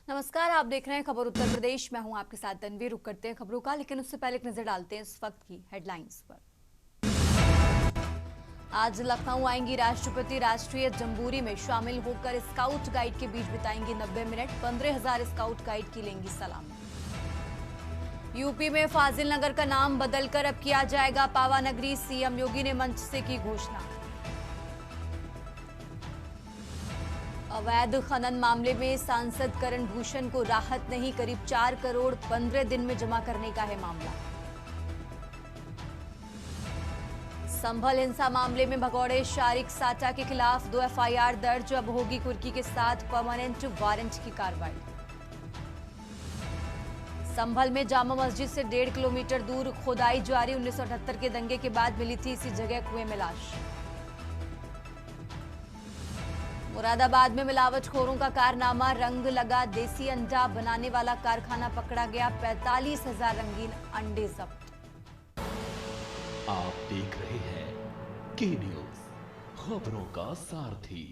नमस्कार, आप देख रहे हैं खबर उत्तर प्रदेश। मैं हूं आपके साथ तनवीर। रुक करते हैं खबरों का, लेकिन उससे पहले एक नजर डालते हैं इस वक्त की हेडलाइंस पर। आज लखनऊ आएंगी राष्ट्रपति। राष्ट्रीय जंबूरी में शामिल होकर स्काउट गाइड के बीच बिताएंगी 90 मिनट। 15,000 स्काउट गाइड की लेंगी सलामी। यूपी में फाजिल नगर का नाम बदलकर अब किया जाएगा पावा नगरी। सीएम योगी ने मंच से की घोषणा। अवैध खनन मामले में सांसद करण भूषण को राहत नहीं। करीब 4 करोड़ 15 दिन में जमा करने का है मामला। संभल हिंसा मामले में भगौड़े शारिक साटा के खिलाफ 2 एफआईआर दर्ज। अब होगी कुर्की के साथ परमानेंट वारंट की कार्रवाई। संभल में जामा मस्जिद से 1.5 किलोमीटर दूर खुदाई जारी। 1978 के दंगे के बाद मिली थी इसी जगह कुएं में लाश। मुरादाबाद में मिलावटखोरों का कारनामा। रंग लगा देसी अंडा बनाने वाला कारखाना पकड़ा गया। 45,000 रंगीन अंडे जब्त। आप देख रहे हैं के न्यूज, खबरों का सारथी।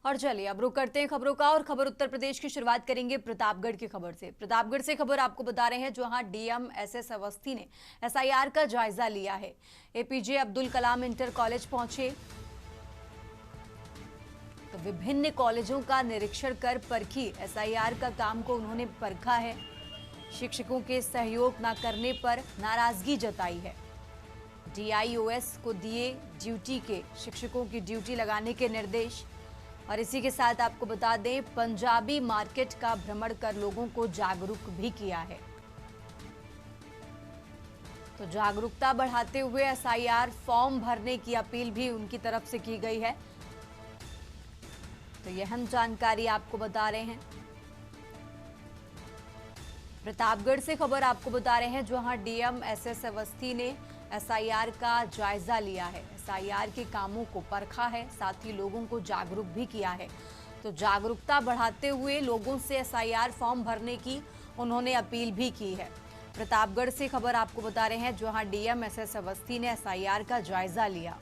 और चलिए अब रुक करते हैं खबरों का और खबर उत्तर प्रदेश की शुरुआत करेंगे प्रतापगढ़ की खबर से। प्रतापगढ़ से खबर आपको बता रहे हैं, जहां डीएम एसएस अवस्थी ने एसआईआर का जायजा लिया है। APJ Abdul Kalam inter college पहुंचे तो विभिन्न कॉलेजों का निरीक्षण कर परखी एसआईआर का काम को उन्होंने परखा है। शिक्षकों के सहयोग न करने पर नाराजगी जताई है। डीआईओएस को दिए ड्यूटी के शिक्षकों की ड्यूटी लगाने के निर्देश। और इसी के साथ आपको बता दें, पंजाबी मार्केट का भ्रमण कर लोगों को जागरूक भी किया है। तो जागरूकता बढ़ाते हुए एसआईआर फॉर्म भरने की अपील भी उनकी तरफ से की गई है। तो यह हम जानकारी आपको बता रहे हैं। प्रतापगढ़ से खबर आपको बता रहे हैं, जहां डीएम एसएस अवस्थी ने एसआईआर का जायजा लिया है। एसआईआर के कामों को परखा है, साथ ही लोगों को जागरूक भी किया है। तो जागरूकता बढ़ाते हुए लोगों से एसआईआर फॉर्म भरने की उन्होंने अपील भी की है। प्रतापगढ़ से खबर आपको बता रहे हैं, जहां डीएम एसएस अवस्थी ने एसआईआर का जायजा लिया।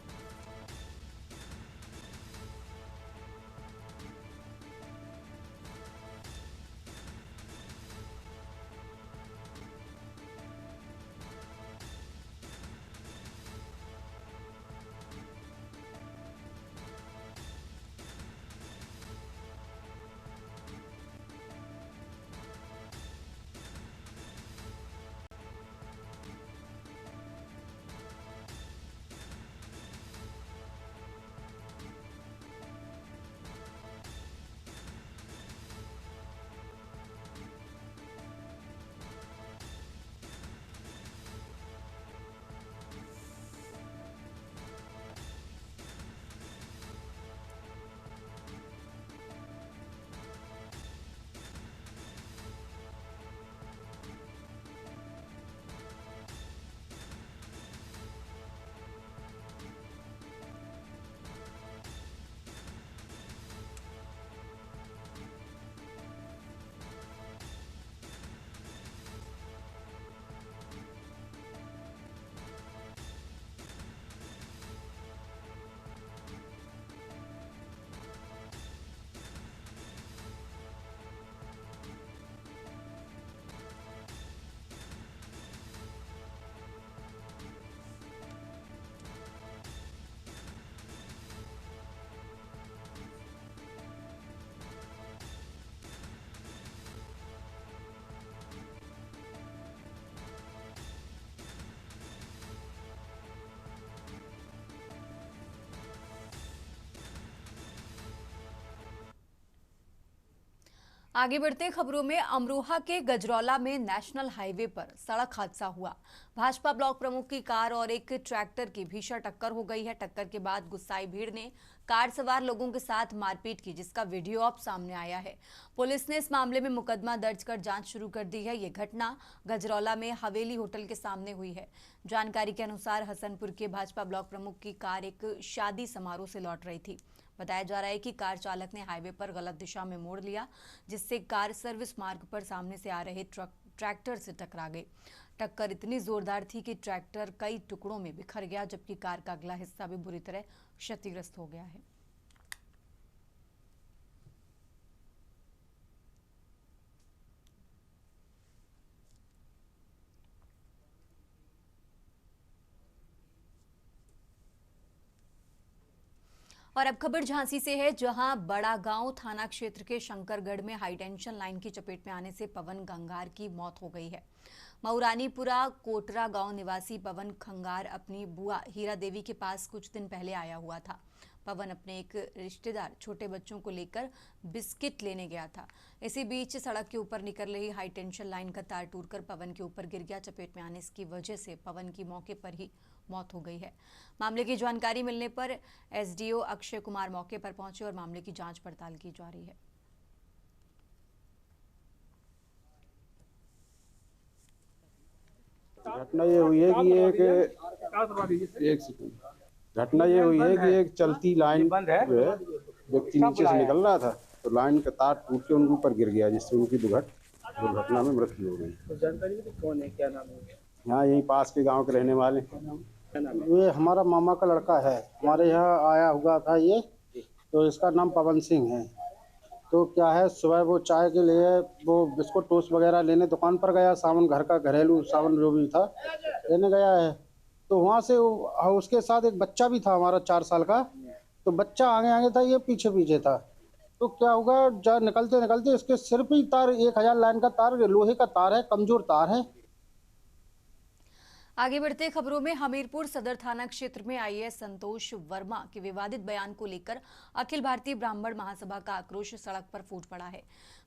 आगे बढ़ते खबरों में, अमरोहा के गजरौला में नेशनल हाईवे पर सड़क हादसा हुआ। भाजपा ब्लॉक प्रमुख की कार और एक ट्रैक्टर की भीषण टक्कर हो गई है। टक्कर के बाद गुस्साई भीड़ ने कार सवार लोगों के साथ मारपीट की, जिसका वीडियो अब सामने आया है। पुलिस ने इस मामले में मुकदमा दर्ज कर जांच शुरू कर दी है। ये घटना गजरौला में हवेली होटल के सामने हुई है। जानकारी के अनुसार हसनपुर के भाजपा ब्लॉक प्रमुख की कार एक शादी समारोह से लौट रही थी। बताया जा रहा है कि कार चालक ने हाईवे पर गलत दिशा में मोड़ लिया, जिससे कार सर्विस मार्ग पर सामने से आ रहे ट्रैक्टर से टकरा गई। टक्कर इतनी जोरदार थी कि ट्रैक्टर कई टुकड़ों में बिखर गया, जबकि कार का अगला हिस्सा भी बुरी तरह क्षतिग्रस्त हो गया है। और अब खबर झांसी से है, जहां बड़ा गांव थाना क्षेत्र के शंकरगढ़ में हाई टेंशन लाइन की चपेट में आने से पवन खंगार की मौत हो गई है। मऊरानीपुरा कोटरा गांव निवासी पवन खंगार अपनी बुआ हीरा देवी के पास कुछ दिन पहले आया हुआ था। पवन अपने एक रिश्तेदार छोटे बच्चों को लेकर बिस्किट लेने गया था। इसी बीच सड़क के ऊपर निकल रही हाई टेंशन लाइन का तार टूटकर पवन के ऊपर गिर गया। चपेट में आने की वजह से पवन की मौके पर ही मौत हो गई है। मामले की जानकारी मिलने पर एसडीओ अक्षय कुमार मौके पर पहुंचे और मामले की जांच पड़ताल की जा रही है। घटना ये हुई है कि एक चलती लाइन जो है व्यक्ति नीचे से निकल रहा था, तो लाइन का तार टूट के उनके ऊपर गिर गया, जिससे उनकी दुर्घटना में मृत्यु हो गई। जानकारी में कौन है, क्या नाम है? यहाँ यहीं पास के गांव के रहने वाले। ये हमारा मामा का लड़का है, हमारे यहाँ आया हुआ था ये, तो इसका नाम पवन सिंह है। तो क्या है, सुबह वो चाय के लिए वो बिस्कुट टोस्ट वगैरह लेने दुकान पर गया, सामान घर का घरेलू सामान जो भी था लेने गया है। तो वहाँ से उसके साथ एक बच्चा भी था हमारा 4 साल का, तो बच्चा आगे आगे था, ये पीछे पीछे था। तो क्या होगा, जब निकलते निकलते इसके सिर पे ही तार 1000 लाइन का तार, लोहे का तार है, कमजोर तार है। आगे बढ़ते खबरों में हमीरपुर सदर थाना क्षेत्र में आईएएस संतोष वर्मा के विवादित बयान को लेकर अखिल भारतीय ब्राह्मण महासभा का आक्रोश सड़क पर फूट पड़ा है।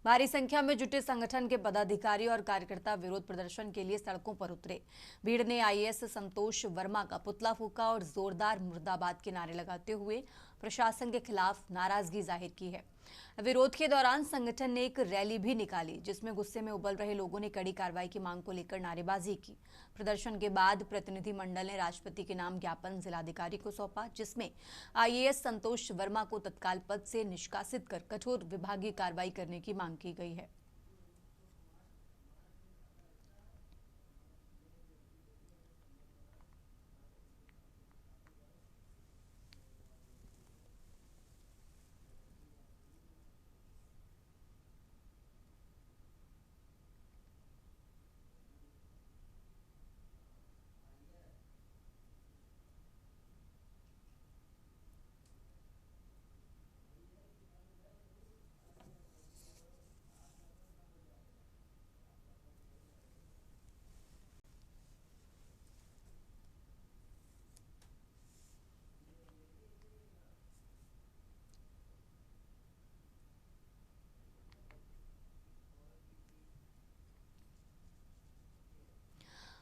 भारी संख्या में जुटे संगठन के पदाधिकारी और कार्यकर्ता विरोध प्रदर्शन के लिए सड़कों पर उतरे। भीड़ ने आईएएस संतोष वर्मा का पुतला फूंका और जोरदार मुर्दाबाद के नारे लगाते हुए प्रशासन के खिलाफ नाराजगी जाहिर की है। विरोध के दौरान संगठन ने एक रैली भी निकाली, जिसमें गुस्से में उबल रहे लोगों ने कड़ी कार्रवाई की मांग को लेकर नारेबाजी की। प्रदर्शन के बाद प्रतिनिधिमंडल ने राष्ट्रपति के नाम ज्ञापन जिलाधिकारी को सौंपा, जिसमें आईएएस संतोष वर्मा को तत्काल पद से निष्कासित कर कठोर विभागीय कार्रवाई करने की मांग की गई है।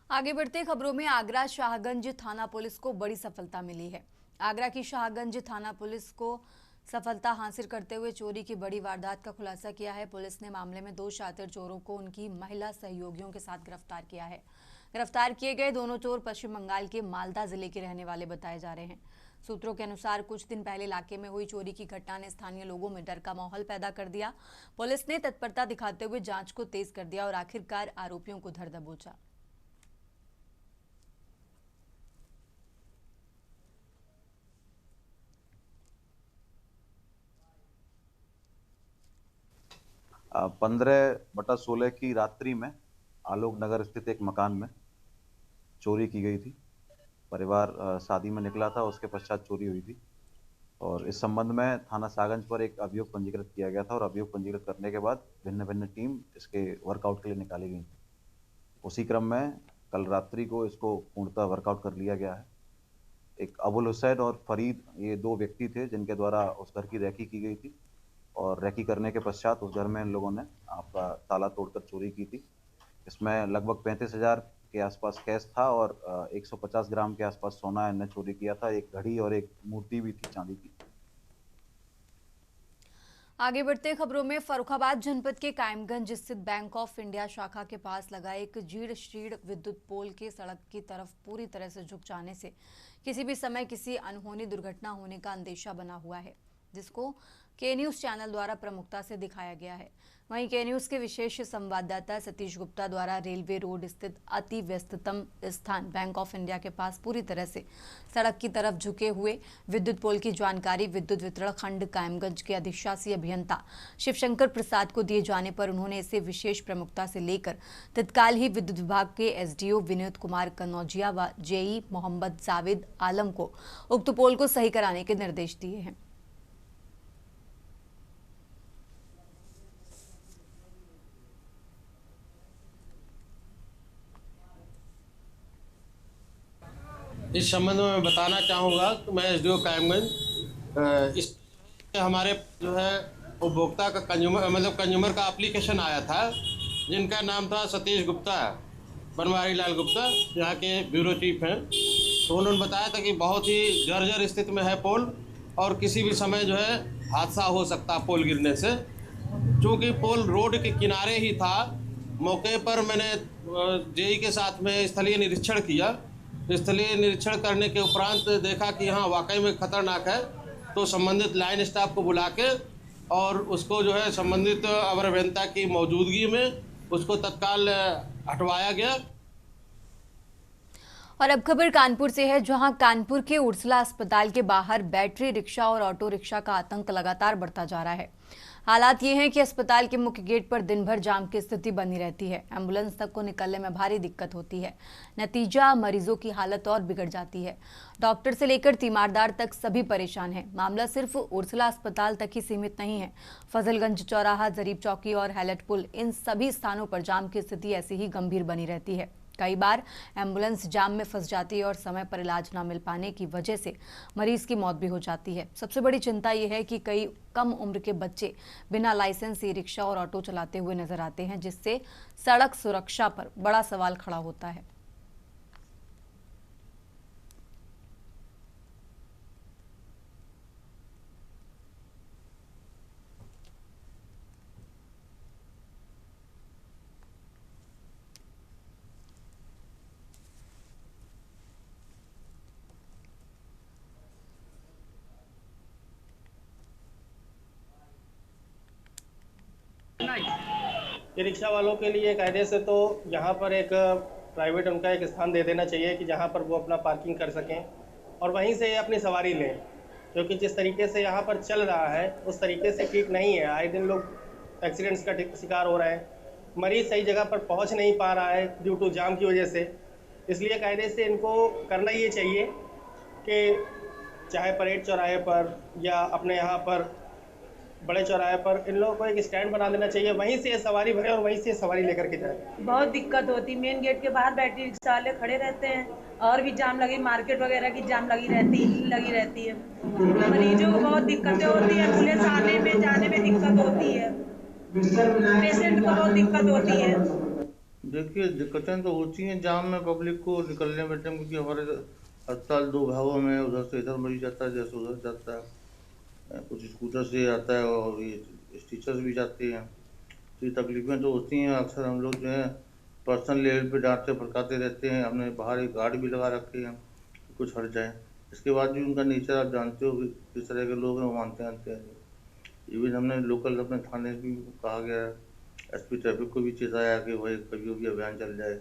आगे बढ़ते खबरों में आगरा शाहगंज थाना पुलिस को बड़ी सफलता मिली है। आगरा की शाहगंज थाना पुलिस को सफलता हासिल करते हुए चोरी की बड़ी वारदात का खुलासा किया है। पुलिस ने मामले में 2 शातिर चोरों को उनकी महिला सहयोगियों के साथ गिरफ्तार किया है। गिरफ्तार किए गए दोनों चोर पश्चिम बंगाल के मालदा जिले के रहने वाले बताए जा रहे हैं। सूत्रों के अनुसार कुछ दिन पहले इलाके में हुई चोरी की घटना ने स्थानीय लोगों में डर का माहौल पैदा कर दिया। पुलिस ने तत्परता दिखाते हुए जांच को तेज कर दिया और आखिरकार आरोपियों को धर दबोचा। 15/16 की रात्रि में आलोक नगर स्थित एक मकान में चोरी की गई थी। परिवार शादी में निकला था, उसके पश्चात चोरी हुई थी और इस संबंध में थाना शाहगंज पर एक अभियोग पंजीकृत किया गया था और अभियोग पंजीकृत करने के बाद भिन्न भिन्न टीम इसके वर्कआउट के लिए निकाली गई थी। उसी क्रम में कल रात्रि को इसको पूर्णतः वर्कआउट कर लिया गया है। एक अबुल हुसैन और फरीद, ये 2 व्यक्ति थे जिनके द्वारा उस घर की रैकी की गई थी और रैकी करने के पश्चात उस घर में इन लोगों ने आपका ताला तोड़कर चोरी की थी। इसमें लगभग 35,000 के आसपास कैश था और 150 ग्राम के आसपास सोना इन्हें चोरी किया था। एक घड़ी और एक मूर्ति भी थी चांदी की। आगे बढ़ते खबरों में फर्रुखाबाद जनपद के कायमगंज स्थित बैंक ऑफ इंडिया शाखा के पास लगा एक जीर्ण शीर्ण विद्युत पोल के सड़क की तरफ पूरी तरह से झुक जाने से किसी भी समय किसी अनहोनी दुर्घटना होने का अंदेशा बना हुआ है, जिसको के न्यूज चैनल द्वारा प्रमुखता से दिखाया गया है। वहीं के न्यूज के विशेष संवाददाता सतीश गुप्ता द्वारा रेलवे रोड स्थित अति व्यस्ततम स्थान बैंक ऑफ इंडिया के पास पूरी तरह से सड़क की तरफ झुके हुए विद्युत पोल की जानकारी विद्युत वितरण खंड कायमगंज के अधिशासी अभियंता शिवशंकर प्रसाद को दिए जाने पर उन्होंने इसे विशेष प्रमुखता से लेकर तत्काल ही विद्युत विभाग के एसडीओ विनोद कुमार कनौजिया व जेई मोहम्मद जावेद आलम को उक्त पोल को सही कराने के निर्देश दिए हैं। इस संबंध में मैं बताना चाहूँगा कि मैं एसडीओ कायमगंज इस हमारे जो है उपभोक्ता का कंज्यूमर का एप्लीकेशन आया था, जिनका नाम था सतीश गुप्ता, बनवारी लाल गुप्ता, यहाँ के ब्यूरो चीफ हैं। तो उन्होंने बताया था कि बहुत ही जर्जर स्थिति में है पोल और किसी भी समय जो है हादसा हो सकता है पोल गिरने से। चूँकि पोल रोड के किनारे ही था, मौके पर मैंने जेई के साथ में स्थलीय निरीक्षण किया। स्थलीय निरीक्षण करने के उपरांत देखा कि हाँ वाकई में खतरनाक है, तो संबंधित लाइन स्टाफ को बुला के और उसको जो है संबंधित अवर अभियंता की मौजूदगी में उसको तत्काल हटवाया गया। और अब खबर कानपुर से है, जहां कानपुर के उर्सला अस्पताल के बाहर बैटरी रिक्शा और ऑटो रिक्शा का आतंक लगातार बढ़ता जा रहा है। हालात ये हैं कि अस्पताल के मुख्य गेट पर दिन भर जाम की स्थिति बनी रहती है। एम्बुलेंस तक को निकलने में भारी दिक्कत होती है। नतीजा मरीजों की हालत और बिगड़ जाती है। डॉक्टर से लेकर तीमारदार तक सभी परेशान हैं। मामला सिर्फ उर्सला अस्पताल तक ही सीमित नहीं है। फजलगंज चौराहा, जरीब चौकी और हैलट पुल, इन सभी स्थानों पर जाम की स्थिति ऐसी ही गंभीर बनी रहती है। कई बार एम्बुलेंस जाम में फंस जाती है और समय पर इलाज न मिल पाने की वजह से मरीज की मौत भी हो जाती है। सबसे बड़ी चिंता यह है कि कई कम उम्र के बच्चे बिना लाइसेंस ई रिक्शा और ऑटो चलाते हुए नजर आते हैं, जिससे सड़क सुरक्षा पर बड़ा सवाल खड़ा होता है। ये रिक्शा वालों के लिए कायदे से तो यहाँ पर एक प्राइवेट उनका एक स्थान दे देना चाहिए कि जहाँ पर वो अपना पार्किंग कर सकें और वहीं से अपनी सवारी लें, क्योंकि जिस तरीके से यहाँ पर चल रहा है उस तरीके से ठीक नहीं है। आए दिन लोग एक्सीडेंट्स का शिकार हो रहे हैं, मरीज सही जगह पर पहुँच नहीं पा रहा है ड्यू टू जाम की वजह से। इसलिए कायदे से इनको करना ये चाहिए कि चाहे परेड चौराहे पर या अपने यहाँ पर बड़े चौराहे पर इन लोगों को एक स्टैंड बना देना चाहिए, वहीं से सवारी भरे और वहीं से सवारी लेकर के जाए। बहुत दिक्कत होती, मेन गेट के बाहर बैटरी रिक्शा वाले खड़े रहते हैं और भी जाम लगी, मार्केट वगैरह की जाम लगी रहती है। मरीजों को बहुत दिक्कतें होती है, एम्बुलेंस आने में जाने में दिक्कत होती है, पेशेंट को बहुत दिक्कत होती है। देखिए दिक्कतें तो होती हैं जाम में पब्लिक को निकलने में, क्योंकि हमारे अस्पताल दो भागों में, उधर से इधर मरीज जाता है, जैसे उधर जाता है, कुछ स्कूटर से आता है और ये टीचर्स भी जाते हैं। तो ये तकलीफ़ें तो होती हैं। अक्सर हम लोग जो है पर्सनल लेवल पे डांटते फटकाते रहते हैं। हमने बाहर एक गार्ड भी लगा रखे हैं कि कुछ हट जाए। इसके बाद भी उनका नेचर आप जानते हो कि किस तरह के लोग हैं, वो मानते हैं। इवन हमने लोकल अपने थाने भी कहा गया है, एसपी ट्रैफिक को भी चेताया कि भाई कभी भी अभियान चल जाए।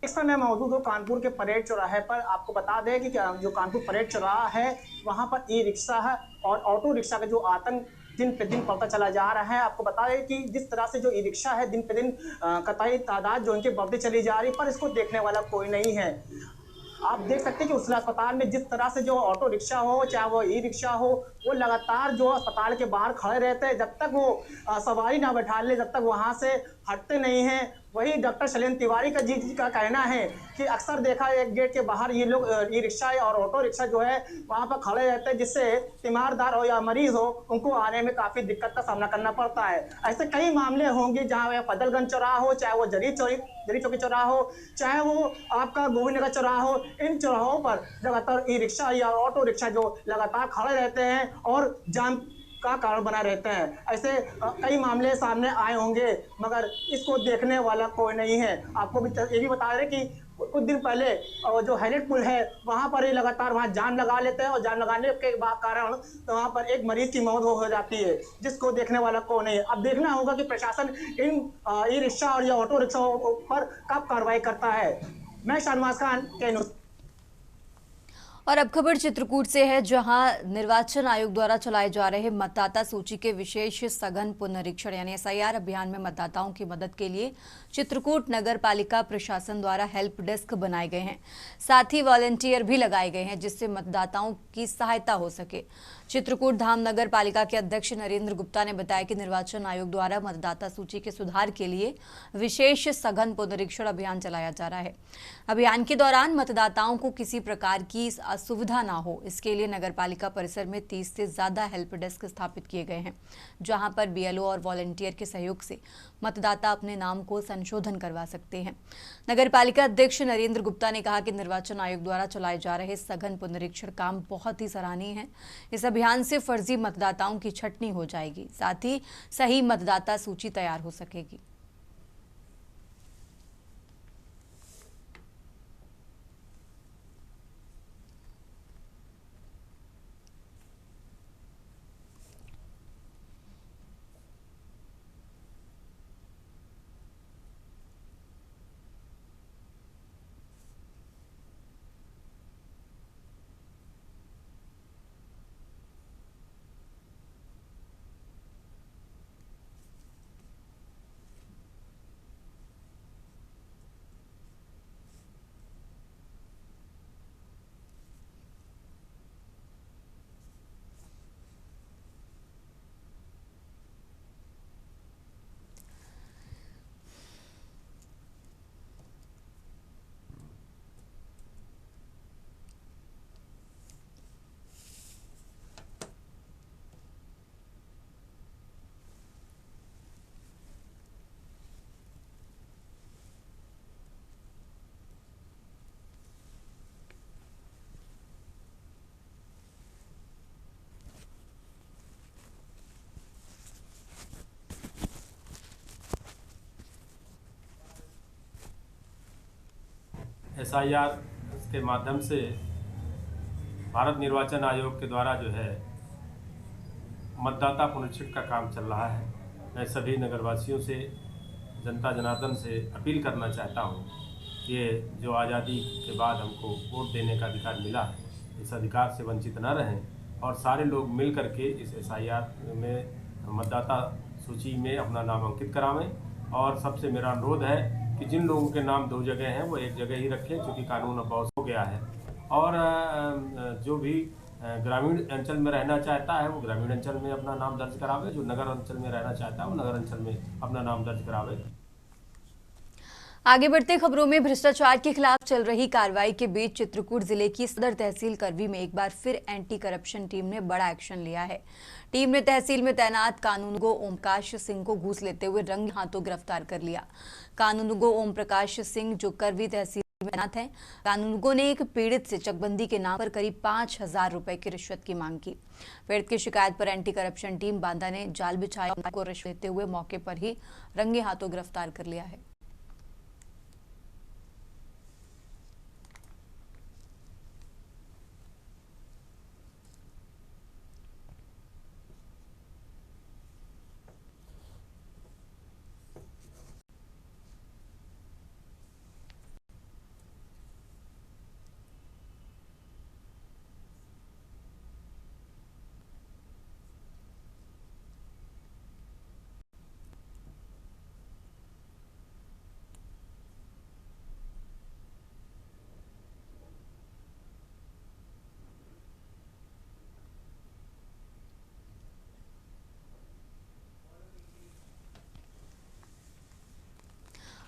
इस समय मैं मौजूद हूँ कानपुर के परेड चौराहे पर। आपको बता दें कि जो कानपुर परेड चौराहा है वहाँ पर ई रिक्शा है और ऑटो रिक्शा का जो आतंक दिन पे दिन बढ़ता चला जा रहा है। आपको बता दें कि जिस तरह से जो ई रिक्शा है दिन पे दिन कतई तादाद जो इनकी बढ़ती चली जा रही, पर इसको देखने वाला कोई नहीं है। आप देख सकते हैं कि उस अस्पताल में जिस तरह से जो ऑटो रिक्शा हो चाहे वो ई रिक्शा हो, वो लगातार जो अस्पताल के बाहर खड़े रहते हैं। जब तक वो सवारी ना बैठा ले तब तक वहाँ से हटते नहीं हैं। वही डॉक्टर शैलेंद्र तिवारी का जी का कहना है कि अक्सर देखा एक गेट के बाहर ये लोग ई रिक्शा और ऑटो रिक्शा जो है वहाँ पर खड़े रहते हैं, जिससे तीमारदार हो या मरीज हो उनको आने में काफ़ी दिक्कत का सामना करना पड़ता है। ऐसे कई मामले होंगे जहाँ फजलगंज चौराहा हो, चाहे वो जरी चौकी चौराहा हो, चाहे वो आपका गोविंदनगर चौराहा हो, इन चौराहों पर लगातार ई रिक्शा या ऑटो रिक्शा जो लगातार खड़े रहते हैं और जाम का कारण बना रहते हैं। ऐसे कई मामले सामने आए होंगे, मगर इसको देखने वाला कोई नहीं है। आपको भी ये भी बता रहे कि कुछ दिन पहले जो हैलेट पुल है वहाँ पर ही लगातार वहाँ जाम लगा लेते हैं और जाम लगाने के कारण तो वहाँ पर एक मरीज की मौत हो जाती है, जिसको देखने वाला कोई नहीं है। अब देखना होगा कि प्रशासन इन ई रिक्शा और या ऑटो रिक्शा पर कब कार्रवाई करता है। मैं शाहनवाज खान के और अब खबर चित्रकूट से है, जहां निर्वाचन आयोग द्वारा चलाए जा रहे मतदाता सूची के विशेष सघन पुनरीक्षण यानी एसआईआर अभियान में मतदाताओं की मदद के लिए चित्रकूट नगर पालिका प्रशासन द्वारा हेल्प डेस्क बनाए गए हैं। साथ ही वॉलंटियर भी लगाए गए हैं, जिससे मतदाताओं की सहायता हो सके। चित्रकूट धाम नगर पालिका के अध्यक्ष नरेंद्र गुप्ता ने बताया कि निर्वाचन आयोग द्वारा मतदाता सूची के सुधार के लिए विशेष सघन पुनरीक्षण अभियान चलाया जा रहा है। अभियान के दौरान मतदाताओं को किसी प्रकार की असुविधा ना हो, इसके लिए नगर पालिका परिसर में 30 से ज्यादा हेल्प डेस्क स्थापित किए गए हैं, जहां पर बीएलओ और वॉलंटियर के सहयोग से मतदाता अपने नाम को संशोधन करवा सकते हैं। नगर पालिका अध्यक्ष नरेंद्र गुप्ता ने कहा कि निर्वाचन आयोग द्वारा चलाए जा रहे सघन पुनरीक्षण काम बहुत ही सराहनीय है। इस अभियान से फर्जी मतदाताओं की छटनी हो जाएगी, साथ ही सही मतदाता सूची तैयार हो सकेगी। एसआईआर के माध्यम से भारत निर्वाचन आयोग के द्वारा जो है मतदाता पुनरीक्षण का काम चल रहा है। मैं सभी नगरवासियों से, जनता जनार्दन से अपील करना चाहता हूँ कि जो आज़ादी के बाद हमको वोट देने का अधिकार मिला है, इस अधिकार से वंचित न रहें और सारे लोग मिल करके इस एसआईआर में मतदाता सूची में अपना नाम अंकित करावें। और सबसे मेरा अनुरोध है कि जिन लोगों के नाम 2 जगह हैं वो एक जगह ही रखें, क्योंकि कानून अब बहुत हो गया है। और जो भी ग्रामीण अंचल में रहना चाहता है वो ग्रामीण अंचल में अपना नाम दर्ज करावे, जो नगर अंचल में रहना चाहता है वो नगर अंचल में अपना नाम दर्ज करावे। आगे बढ़ते खबरों में, भ्रष्टाचार के खिलाफ चल रही कार्रवाई के बीच चित्रकूट जिले की सदर तहसील करवी में एक बार फिर एंटी करप्शन टीम ने बड़ा एक्शन लिया है। टीम ने तहसील में तैनात कानूनगो ओम प्रकाश सिंह को घूस लेते हुए रंगे हाथों गिरफ्तार कर लिया। कानूनगो ओम प्रकाश सिंह जो करवी तहसील में तैनात है, कानूनगो ने एक पीड़ित से चकबंदी के नाम पर करीब 5,000 रुपए की रिश्वत की मांग की। पीड़ित की शिकायत पर एंटी करप्शन टीम बांदा ने जाल बिछाया और को रिश्वत देते हुए मौके पर ही रंगे हाथों गिरफ्तार कर लिया है।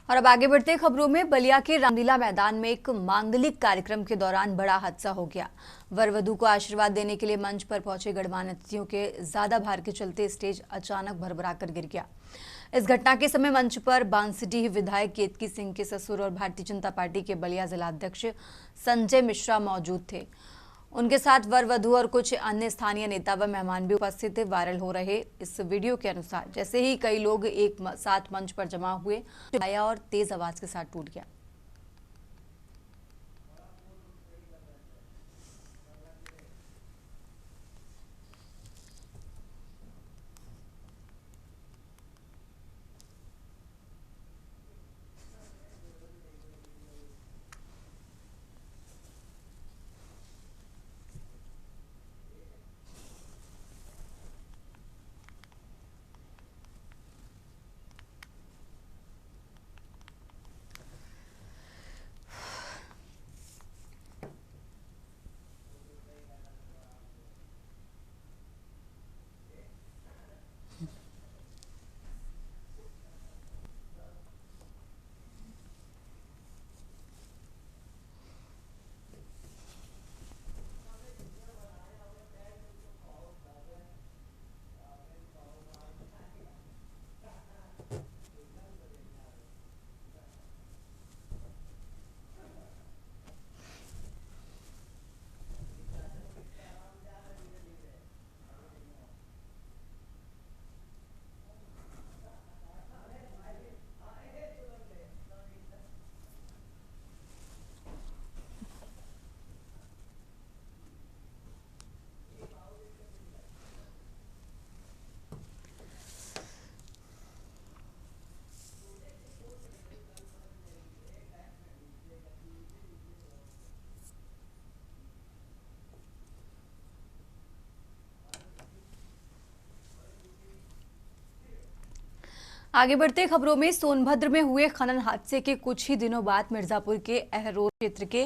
और अब आगे बढ़ते खबरों में, बलिया के रामलीला मैदान में एक मांगलिक कार्यक्रम के दौरान बड़ा हादसा हो गया। वर वधू को आशीर्वाद देने के लिए मंच पर पहुंचे गणमान्य अतिथियों के ज्यादा भार के चलते स्टेज अचानक भरभराकर गिर गया। इस घटना के समय मंच पर बांसडीह विधायक केतकी सिंह के ससुर और भारतीय जनता पार्टी के बलिया जिलाध्यक्ष संजय मिश्रा मौजूद थे। उनके साथ वर वधू और कुछ अन्य स्थानीय नेता व मेहमान भी उपस्थित थे। वायरल हो रहे इस वीडियो के अनुसार जैसे ही कई लोग एक साथ मंच पर जमा हुए, आया और तेज आवाज के साथ टूट गया। आगे बढ़ते खबरों में, सोनभद्र में हुए खनन हादसे के कुछ ही दिनों बाद मिर्जापुर के अहरोर क्षेत्र के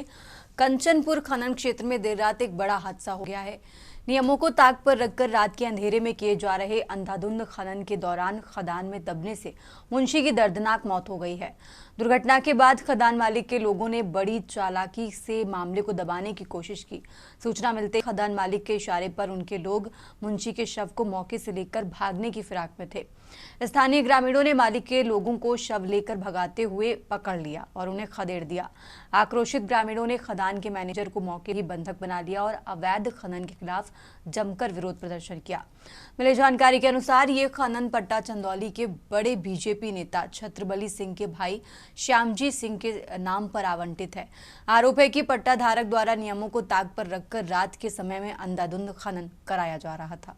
कंचनपुर खनन क्षेत्र में देर रात एक बड़ा हादसा हो गया है। नियमों को ताक पर रखकर रात के अंधेरे में किए जा रहे अंधाधुंध खनन के दौरान खदान में दबने से मुंशी की दर्दनाक मौत हो गई है। दुर्घटना के बाद खदान मालिक के लोगों ने बड़ी चालाकी से मामले को दबाने की कोशिश की। सूचना मिलते खदान मालिक के इशारे पर उनके लोग मुंशी के शव को मौके से लेकर भागने की फिराक में थे। स्थानीय ग्रामीणों ने मालिक के लोगों को शव लेकर भगाते हुए पकड़ लिया और उन्हें खदेड़ दिया। आक्रोशित ग्रामीणों ने खदान के मैनेजर को मौके ही बंधक बना लिया और अवैध खनन के खिलाफ जमकर विरोध प्रदर्शन किया। मिली जानकारी के अनुसार ये खनन पट्टा चंदौली के बड़े बीजेपी नेता छत्रबली सिंह के भाई श्यामजी सिंह के नाम पर आवंटित है। आरोप है कि पट्टा धारक द्वारा नियमों को ताक पर रखकर रात के समय में अंधाधुंध खनन कराया जा रहा था।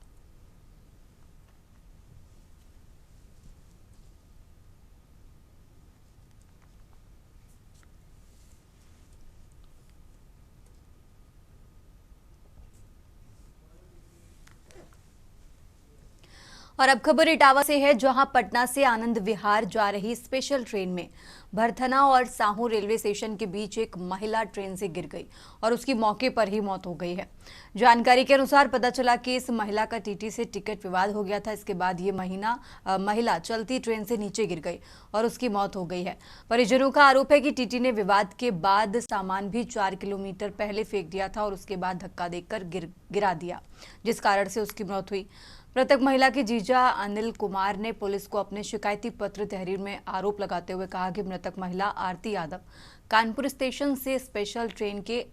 और अब खबर इटावा से है, जहां पटना से आनंद विहार जा रही स्पेशल ट्रेन में भरथना और साहू रेलवे स्टेशन के बीच एक महिला ट्रेन से गिर गई और उसकी मौके पर ही मौत हो गई है। जानकारी के अनुसार पता चला कि इस महिला का टीटी से टिकट विवाद हो गया था। इसके बाद ये महिला चलती ट्रेन से नीचे गिर गई और उसकी मौत हो गई है। परिजनों का आरोप है कि टीटी ने विवाद के बाद सामान भी 4 किलोमीटर पहले फेंक दिया था और उसके बाद धक्का देकर गिरा दिया, जिस कारण से उसकी मौत हुई। मृतक महिला के जीजा अनिल कुमार ने पुलिस को अपने शिकायती पत्र तहरीर में आरोप लगाते हुए कहा कि मृतक महिला आरती यादव कानपुर स्टेशन से स्पेशल ट्रेन के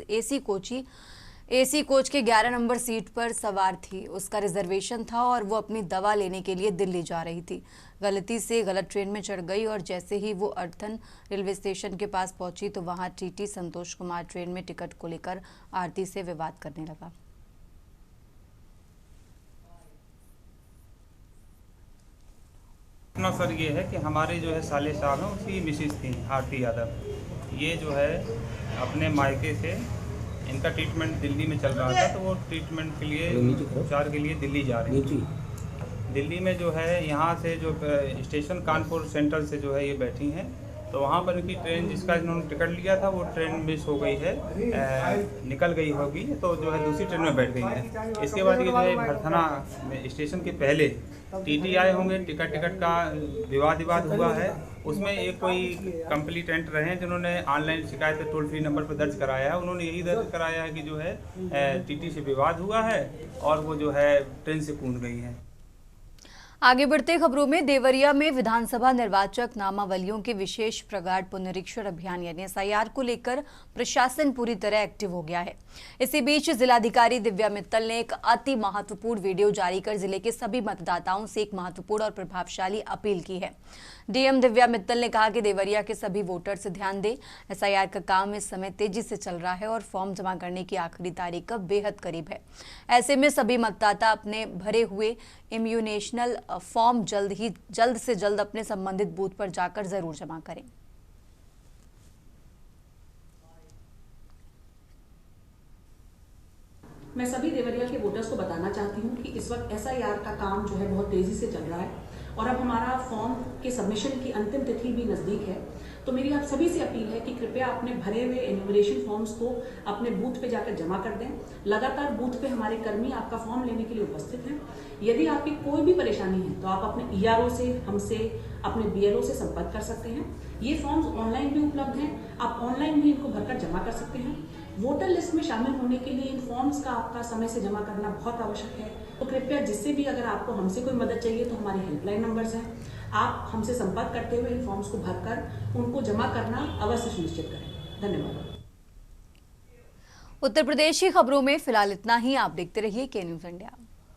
एसी कोच के 11 नंबर सीट पर सवार थी। उसका रिजर्वेशन था और वो अपनी दवा लेने के लिए दिल्ली जा रही थी। गलती से गलत ट्रेन में चढ़ गई और जैसे ही वो अर्थन रेलवे स्टेशन के पास पहुंची तो वहां टीटी संतोष कुमार ट्रेन में टिकट को लेकर आरती से विवाद करने लगा। अपना सर ये है कि हमारे जो है साले साहब हैं उसकी मिसेज थी आरती यादव। ये जो है अपने मायके से इनका ट्रीटमेंट दिल्ली में चल रहा था, तो वो ट्रीटमेंट के लिए उपचार के लिए दिल्ली जा रही थी। दिल्ली में जो है यहाँ से जो स्टेशन कानपुर सेंट्रल से जो है ये बैठी हैं, तो वहाँ पर उनकी ट्रेन जिसका इन्होंने टिकट लिया था वो ट्रेन मिस हो गई है, निकल गई होगी, तो जो है दूसरी ट्रेन में बैठ गई है। इसके बाद ये जो है भरथना स्टेशन के पहले टीटी आए होंगे, टिकट का विवाद हुआ है। उसमें एक कोई कंप्लेंटेंट रहे हैं जिन्होंने ऑनलाइन शिकायत टोल फ्री नंबर पर दर्ज कराया है। उन्होंने यही दर्ज कराया है कि जो है टीटी से विवाद हुआ है और वो जो है ट्रेन से कूद गई है। आगे बढ़ते खबरों में, देवरिया में विधानसभा निर्वाचक नामावलियों के विशेष प्रगाढ़ पुनरीक्षण अभियान यानी SIR को लेकर प्रशासन पूरी तरह एक्टिव हो गया है। इसी बीच जिलाधिकारी दिव्या मित्तल ने एक अति महत्वपूर्ण वीडियो जारी कर जिले के सभी मतदाताओं से एक महत्वपूर्ण और प्रभावशाली अपील की है। डीएम दिव्या मित्तल ने कहा कि देवरिया के सभी वोटर से ध्यान दें, SIR का काम इस समय तेजी से चल रहा है और फॉर्म जमा करने की आखिरी तारीख अब बेहद करीब है। ऐसे में सभी मतदाता अपने भरे हुए इम्यूनेशनल फॉर्म जल्द से जल्द अपने संबंधित बूथ पर जाकर जरूर जमा करें। मैं सभी देवरिया के वोटर्स को बताना चाहती हूँ कि इस वक्त SIR का काम जो है बहुत तेजी से चल रहा है और अब हमारा फॉर्म के सबमिशन की अंतिम तिथि भी नजदीक है। तो मेरी आप सभी से अपील है कि कृपया अपने भरे हुए एन्यूमरेशन फॉर्म्स को अपने बूथ पे जाकर जमा कर दें। लगातार बूथ पे हमारे कर्मी आपका फॉर्म लेने के लिए उपस्थित हैं। यदि आपकी कोई भी परेशानी है तो आप अपने ERO से, हमसे, अपने BLO से संपर्क कर सकते हैं। ये फॉर्म्स ऑनलाइन भी उपलब्ध हैं, आप ऑनलाइन भी इनको भरकर जमा कर सकते हैं। वोटर लिस्ट में शामिल होने के लिए इन फॉर्म्स का आपका समय से जमा करना बहुत आवश्यक है। तो कृपया जिससे भी अगर आपको हमसे कोई मदद चाहिए तो हमारे हेल्पलाइन नंबर्स हैं, आप हमसे संपर्क करते हुए इन फॉर्म्स को भरकर उनको जमा करना अवश्य सुनिश्चित करें। धन्यवाद। उत्तर प्रदेश की खबरों में फिलहाल इतना ही। आप देखते रहिए के न्यूज़ इंडिया।